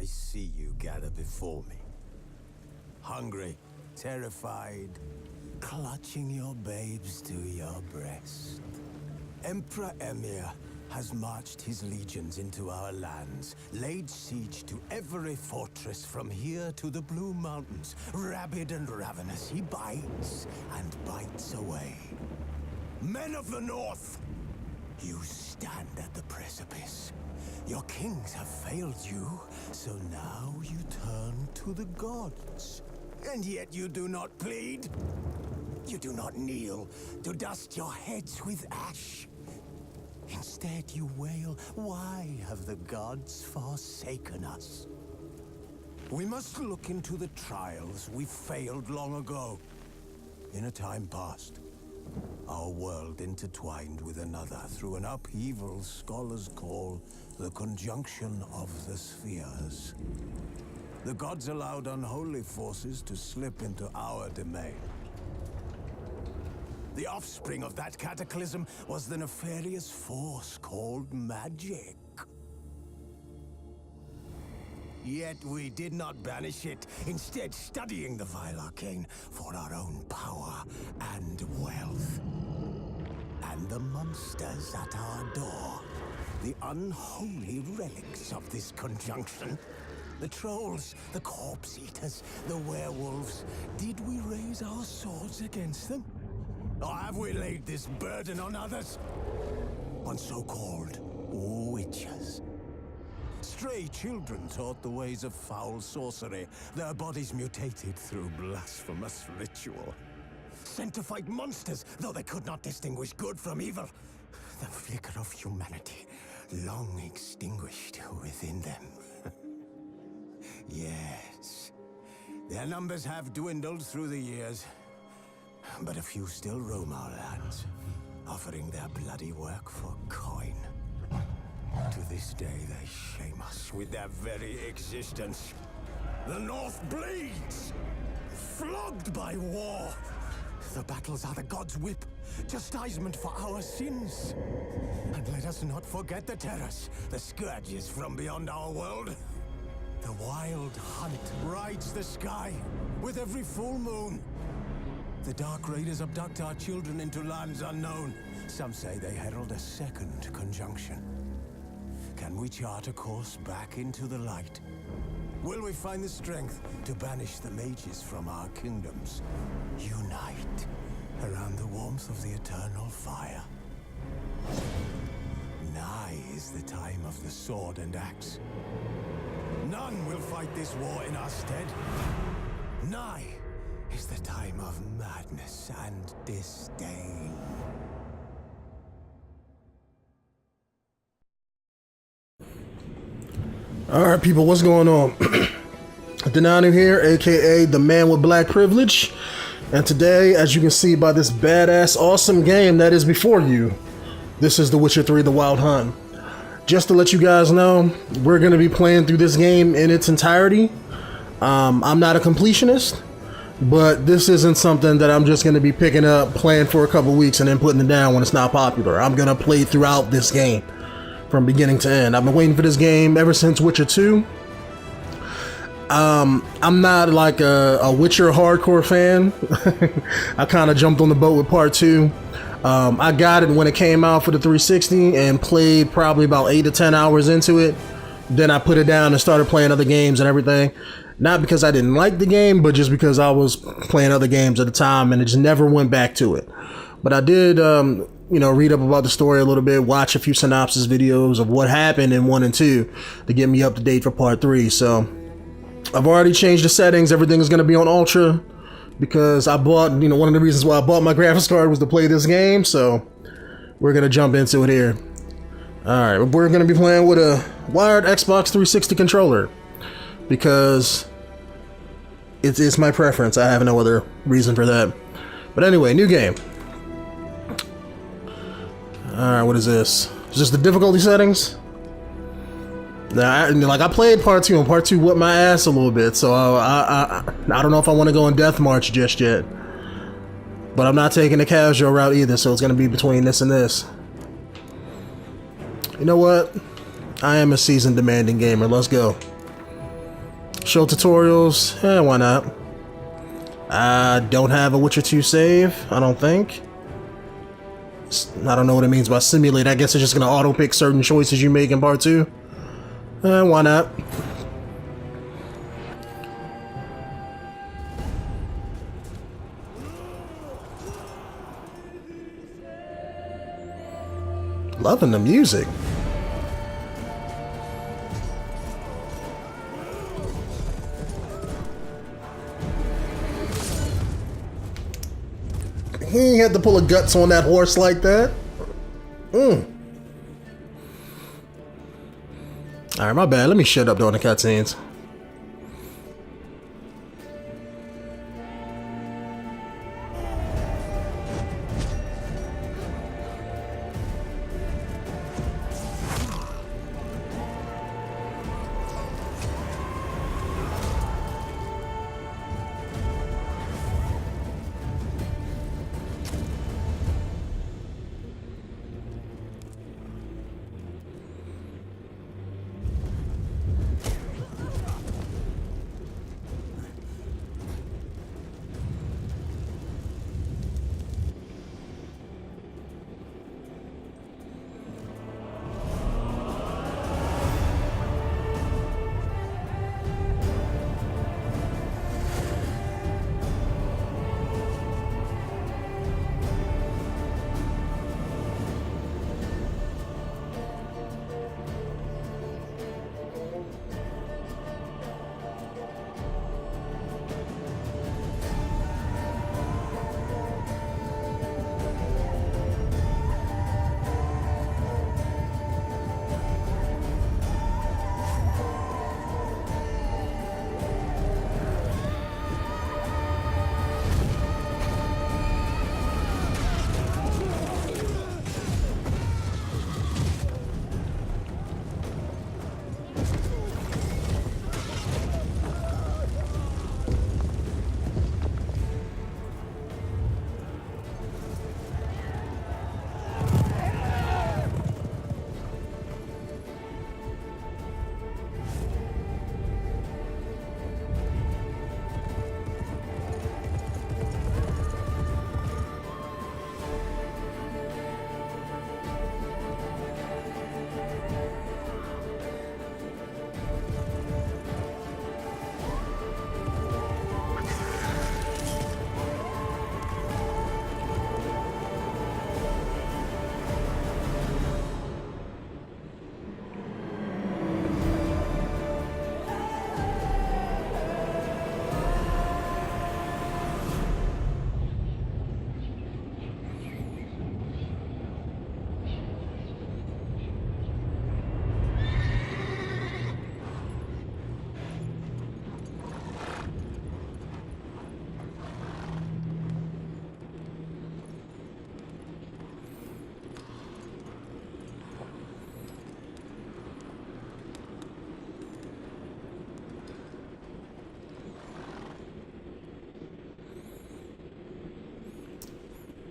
I see you gather before me. Hungry, terrified, clutching your babes to your breast. Emperor Emir has marched his legions into our lands, laid siege to every fortress from here to the Blue Mountains. Rabid and ravenous, he bites and bites away. Men of the North, you stand at the precipice. Your kings have failed you, so now you turn to the gods. And yet you do not plead. You do not kneel to dust your heads with ash. Instead you wail, why have the gods forsaken us? We must look into the trials we failed long ago. In a time past, our world intertwined with another through an upheaval scholars call the conjunction of the spheres. The gods allowed unholy forces to slip into our domain. The offspring of that cataclysm was the nefarious force called magic. Yet we did not banish it, instead studying the vile arcane for our own power and wealth. And the monsters at our door, the unholy relics of this conjunction. The trolls, the corpse eaters, the werewolves. Did we raise our swords against them? Or have we laid this burden on others? On so-called witches. Stray children taught the ways of foul sorcery, their bodies mutated through blasphemous ritual. Sent to fight monsters, though they could not distinguish good from evil. The flicker of humanity, long extinguished within them. Yes, their numbers have dwindled through the years. But a few still roam our lands, offering their bloody work for coin. To this day, they shame us with their very existence. The North bleeds, flogged by war. The battles are the gods' whip, chastisement for our sins. And let us not forget the terrors, the scourges from beyond our world. The wild hunt rides the sky with every full moon. The Dark Raiders abduct our children into lands unknown. Some say they herald a second conjunction. Can we chart a course back into the light? Will we find the strength to banish the mages from our kingdoms? Unite around the warmth of the eternal fire. Nigh is the time of the sword and axe. None will fight this war in our stead. Nigh is the time of madness and disdain. Alright people, what's going on? Denonu here, aka the man with black privilege. And today, as you can see by this badass, awesome game that is before you, this is The Witcher 3: The Wild Hunt. Just to let you guys know, we're going to be playing through this game in its entirety. I'm not a completionist, but this isn't something that I'm just going to be picking up, playing for a couple weeks, and then putting it down when it's not popular. I'm going to play throughout this game from beginning to end. I've been waiting for this game ever since Witcher 2. I'm not like a Witcher hardcore fan. I kind of jumped on the boat with part 2. I got it when it came out for the 360 and played probably about 8 to 10 hours into it. Then I put it down and started playing other games and everything. Not because I didn't like the game, but just because I was playing other games at the time and it just never went back to it. But I did, read up about the story a little bit, watch a few synopsis videos of what happened in 1 and 2 to get me up to date for part 3. So I've already changed the settings. Everything is going to be on Ultra because I bought, one of the reasons why I bought my graphics card was to play this game. So we're going to jump into it here. All right, we're going to be playing with a wired Xbox 360 controller because it's my preference. I have no other reason for that. But anyway, new game. Alright, what is this? Is this the difficulty settings? Now, I played part 2, and part 2 whipped my ass a little bit, so I don't know if I want to go in Death March just yet. But I'm not taking the casual route either, so it's going to be between this and this. You know what? I am a seasoned demanding gamer. Let's go. Show tutorials. Why not? I don't have a Witcher 2 save, I don't think. I don't know what it means by simulate. I guess it's just gonna auto pick certain choices you make in part 2. Why not? Loving the music. He ain't had to pull a guts on that horse like that. Alright, my bad. Let me shut up during the cutscenes.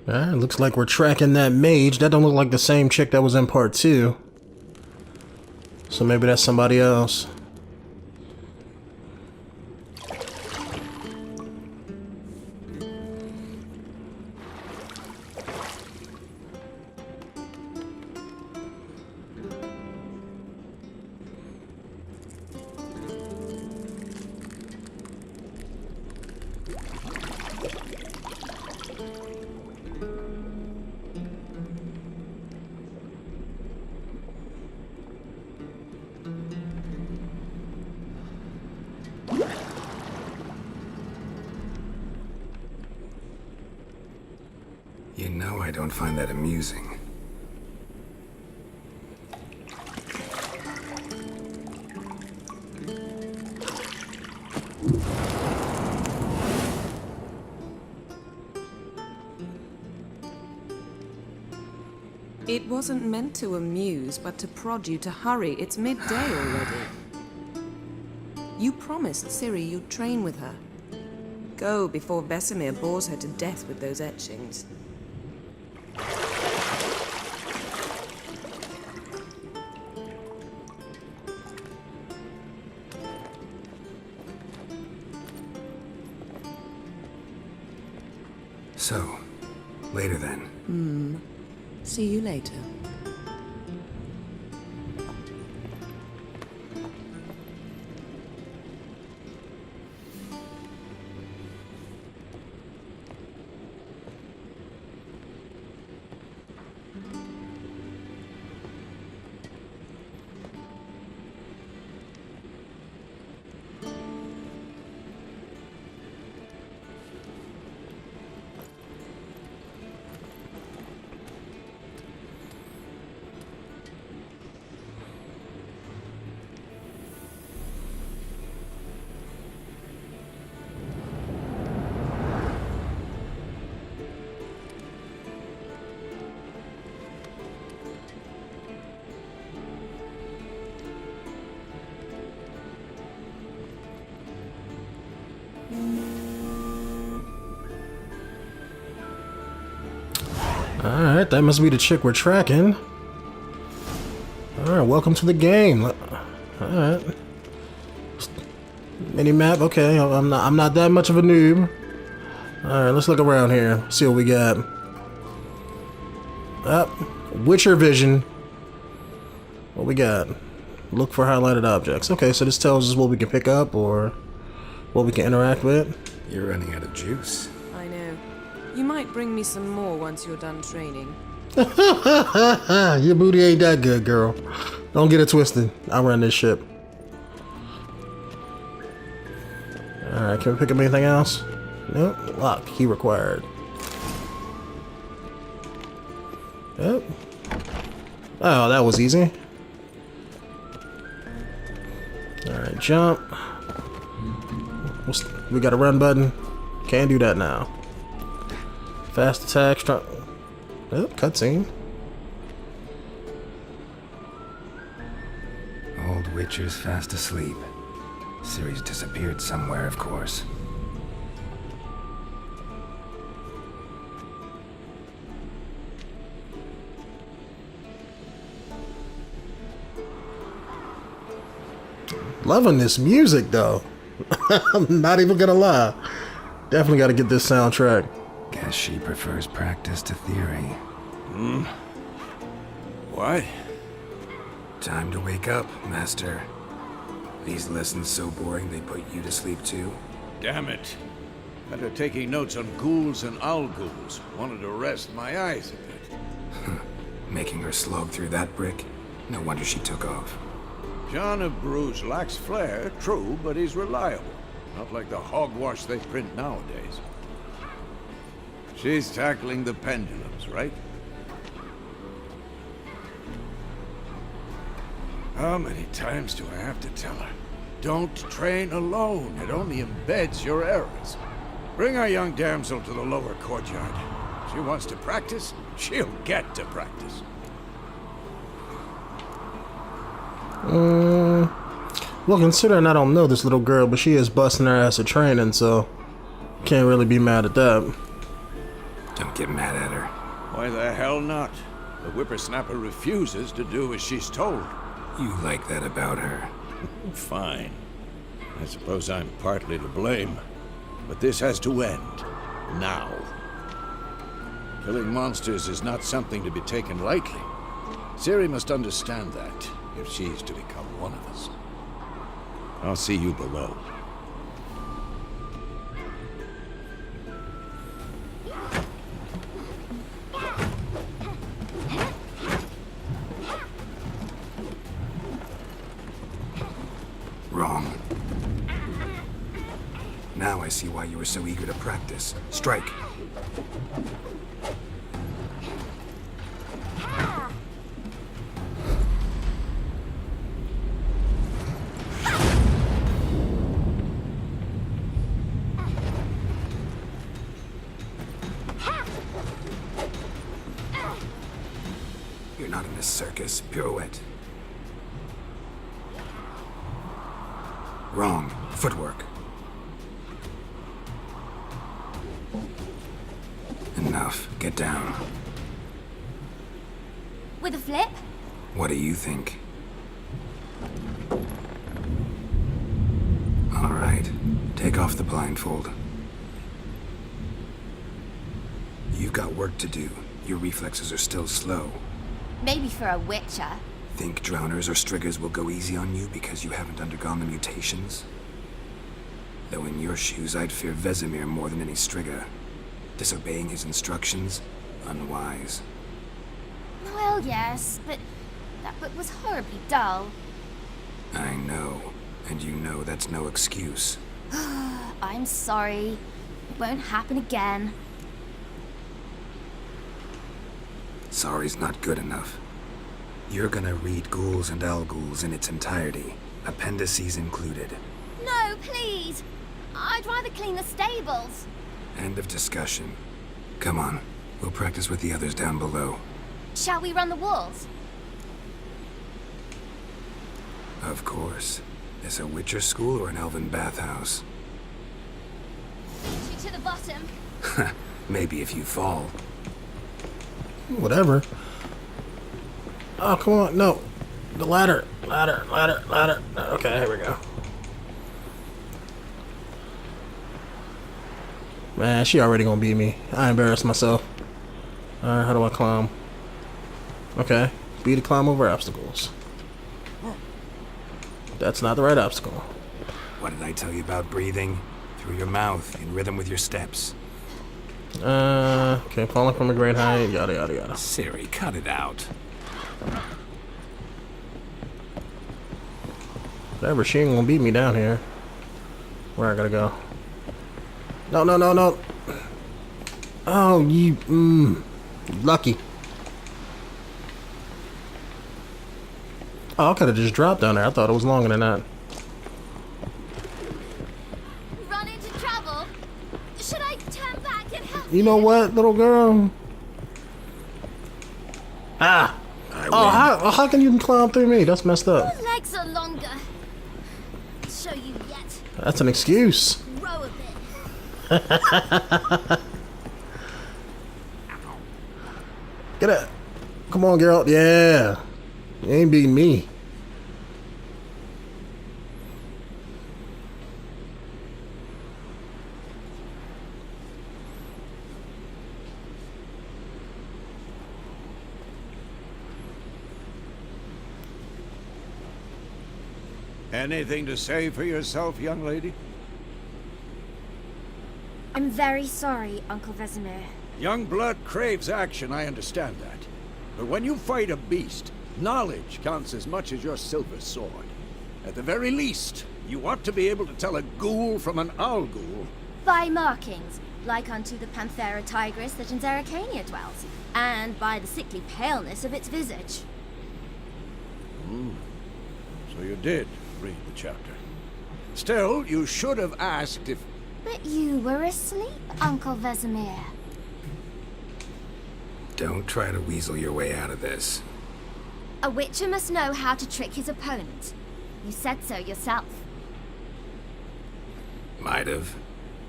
Looks like we're tracking that mage. That don't look like the same chick that was in part 2. So maybe that's somebody else. You know I don't find that amusing. It wasn't meant to amuse, but to prod you to hurry. It's midday already. You promised Ciri you'd train with her. Go before Vesemir bores her to death with those etchings. So, later then. See you later. Alright, that must be the chick we're tracking. Alright, welcome to the game. Alright. Mini map, okay. I'm not that much of a noob. Alright, let's look around here. See what we got. Witcher vision. What we got? Look for highlighted objects. Okay, so this tells us what we can pick up or what we can interact with. You're running out of juice. I know. You might bring me some more once you're done training. Your booty ain't that good, girl. Don't get it twisted. I run this ship. Alright, can we pick up anything else? Nope. Lock. Key required. Yep. Oh, that was easy. Alright, jump. We got a run button. Can't do that now. Fast attack, strong. Oh, cutscene. Old Witcher's fast asleep. Ciri's disappeared somewhere, of course. Loving this music, though. I'm not even gonna lie. Definitely gotta get this soundtrack. Guess she prefers practice to theory. What? Time to wake up, Master. These lessons so boring they put you to sleep too? Damn it. After taking notes on ghouls and ghouls, wanted to rest my eyes a bit. Making her slog through that brick? No wonder she took off. John of Bruges lacks flair, true, but he's reliable. Not like the hogwash they print nowadays. She's tackling the pendulums, right? How many times do I have to tell her? Don't train alone. It only embeds your errors. Bring our young damsel to the lower courtyard. She wants to practice, she'll get to practice. Well, considering I don't know this little girl, but she is busting her ass at training, so can't really be mad at that. Don't get mad at her. Why the hell not? The whippersnapper refuses to do as she's told. You like that about her. Fine. I suppose I'm partly to blame. But this has to end. Now. Killing monsters is not something to be taken lightly. Ciri must understand that, if she's to become one of us. I'll see you below. Wrong. Now I see why you were so eager to practice. Strike. You're not in this circus. Pirouette. Wrong. Footwork. Enough. Get down. With a flip? What do you think? All right. Take off the blindfold. got work to do. Your reflexes are still slow. Maybe for a witcher. Think drowners or striggers will go easy on you because you haven't undergone the mutations? Though in your shoes, I'd fear Vesemir more than any strigger. Disobeying his instructions? Unwise. Well, yes, but that book was horribly dull. I know. And you know that's no excuse. I'm sorry. It won't happen again. Sorry's not good enough. You're gonna read Ghouls and 𝐥𝐤𝐤s in its entirety, appendices included. No, please! I'd rather clean the stables. End of discussion. Come on, we'll practice with the others down below. Shall we run the walls? Of course. Is a Witcher school or an elven bathhouse? You to the bottom. Maybe if you fall. Whatever. Oh, come on. No. The ladder. Ladder. Okay, here we go. Man, she already gonna beat me. I embarrassed myself. Alright, how do I climb? Okay. B to climb over obstacles. That's not the right obstacle. What did I tell you about breathing? Through your mouth, in rhythm with your steps. Okay, falling from a great height, yada yada yada. Ciri, cut it out. Whatever, she ain't gonna beat me down here. Where I gotta go? No. Oh, you, lucky. Oh, I could've just dropped down there. I thought it was longer than that. Run into trouble? Should I turn back and help You know what, little girl? Ah! Oh, how can you climb through me? That's messed up. Your legs are longer. I'll show you yet. That's an excuse. Row a bit. Get it. Come on, girl. Yeah. You ain't beating me. Anything to say for yourself, young lady? I'm very sorry, Uncle Vesemir. Young blood craves action, I understand that. But when you fight a beast, knowledge counts as much as your silver sword. At the very least, you ought to be able to tell a ghoul from an 𝐥𝐤𝐤. By markings, like unto the Panthera tigris that in 𝐤𝐤𝐤 dwells, and by the sickly paleness of its visage. So you did read the chapter. Still, you should have asked if... But you were asleep, Uncle Vesemir. Don't try to weasel your way out of this. A witcher must know how to trick his opponent. You said so yourself. Might have.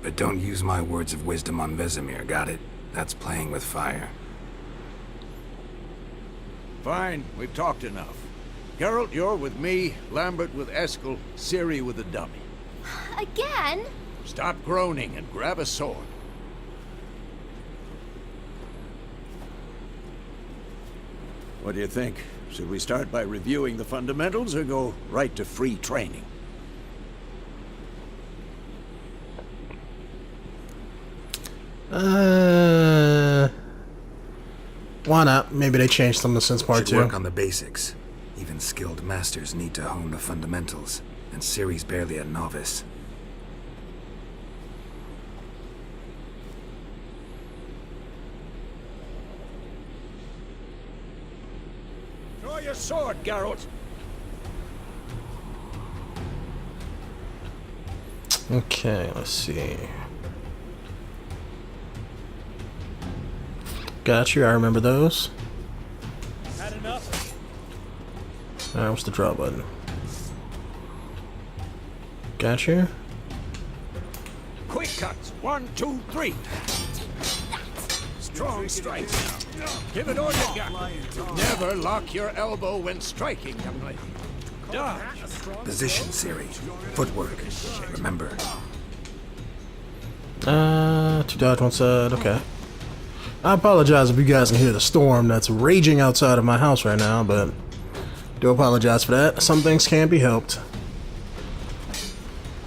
But don't use my words of wisdom on Vesemir, got it? That's playing with fire. Fine, we've talked enough. Geralt, you're with me, Lambert with Eskel, Ciri with the dummy. Again? Stop groaning and grab a sword. What do you think? Should we start by reviewing the fundamentals or go right to free training? Why not? Maybe they changed something since part Should 2. work on the basics. Even skilled masters need to hone the fundamentals, and Ciri's barely a novice. Draw your sword, Geralt. Okay, let's see. Got you, I remember those. Had enough? Alright, what's the draw button? Got you. Quick cuts. 1, 2, 3. Strong strikes. Give it all you got. Never lock your elbow when striking, young lady. Dodge. Position, Ciri. Footwork. Remember. 2 dodge, 1 side, okay. I apologize if you guys can hear the storm that's raging outside of my house right now, but do apologize for that. Some things can't be helped.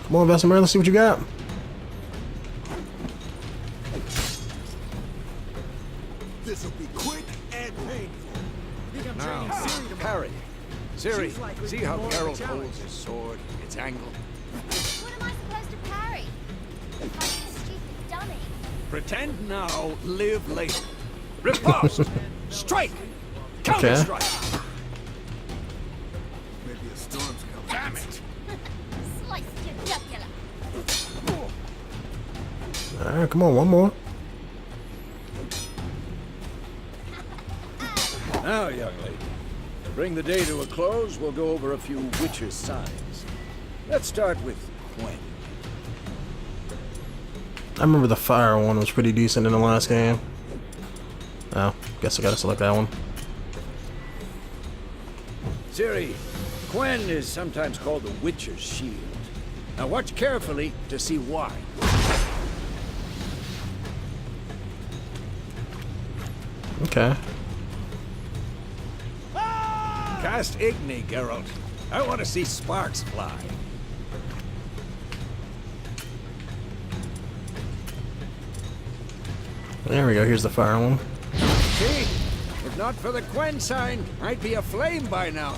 Come on, Vesemir, let's see what you got. This'll be quick and painful. Now, parry. Ciri, see how Geralt holds his sword, its angle? What am I supposed to parry? Like a stupid dummy. Pretend now, live later. Riposte! Strike! Okay. Counter-strike! Maybe a storm's coming. Damn it! Slice your jugular. Alright, come on, one more. Now, young lady, to bring the day to a close, we'll go over a few Witcher's signs. Let's start with Gwen. I remember the fire one was pretty decent in the last game. Oh, guess I gotta select that one. Ciri, Gwen is sometimes called the Witcher's shield. Now watch carefully to see why. Okay. Cast Igni, Geralt. I want to see sparks fly. There we go, here's the fire one. See? If not for the Gwen sign, I'd be aflame by now.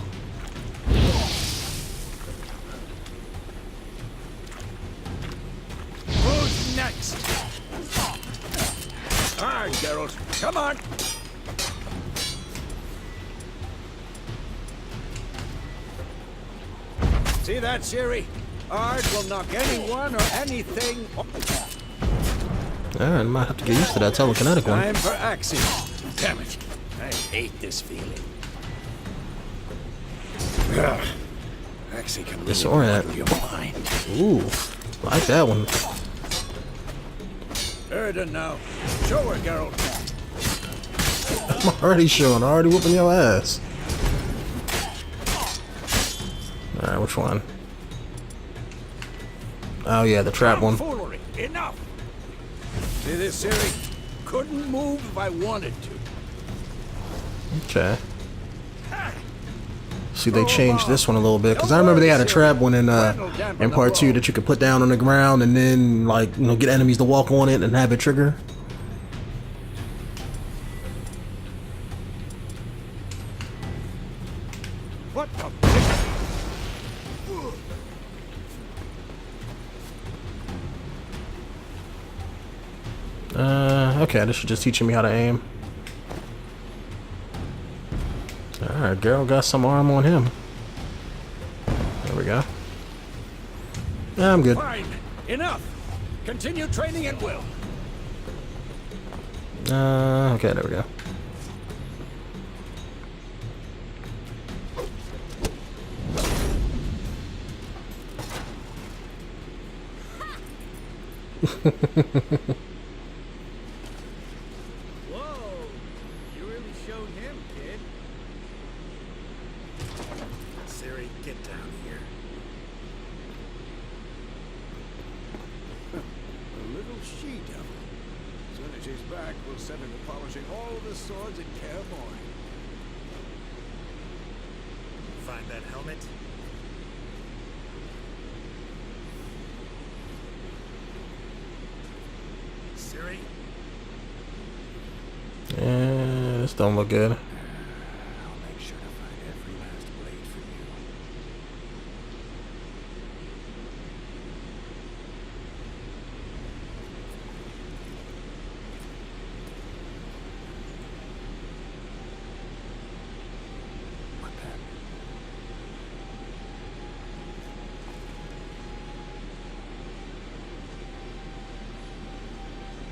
Who's next? Alright, Geralt. Come on. See that, Ciri? Ard will knock anyone or anything. Alright, I might have to get used to that telekinetic one. Time for @A'xe. Damn it. I hate this feeling. Ugh. @A'xe can really Disorient. muddle your mind. Ooh, like that one. Erden now. Show her, Geralt. I'm already showing, already whooping your ass. Alright, which one? Oh yeah, the trap one. Foolery. Enough. See this, Ciri? Couldn't move if I wanted to. Okay. See, they changed this one a little bit because I remember they had a trap one in part 2 that you could put down on the ground and then, like, you know, get enemies to walk on it and have it trigger. What the? Okay, this is just teaching me how to aim. Alright, Geralt got some arm on him. There we go. Yeah, I'm good. Fine. Enough. Continue training at will. Okay, there we go. Whoa! You really showed him, kid. Ciri, get down here. A little she-devil. As soon as she's back, we'll send her to polishing all the swords in Kaer Morhen. Find that helmet. Ciri? Yeah, this don't look good. I'll make sure to find every last blade for you. What then?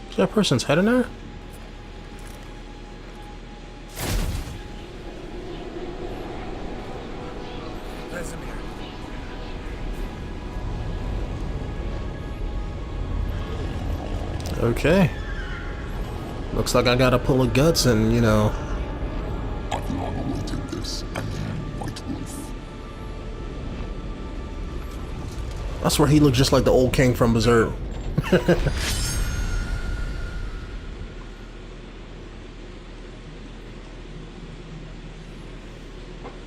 Is that person's head in there? Vesemir. Okay. Looks like I got a pull of guts and, you know. I swear he looked just like the old king from Berserk.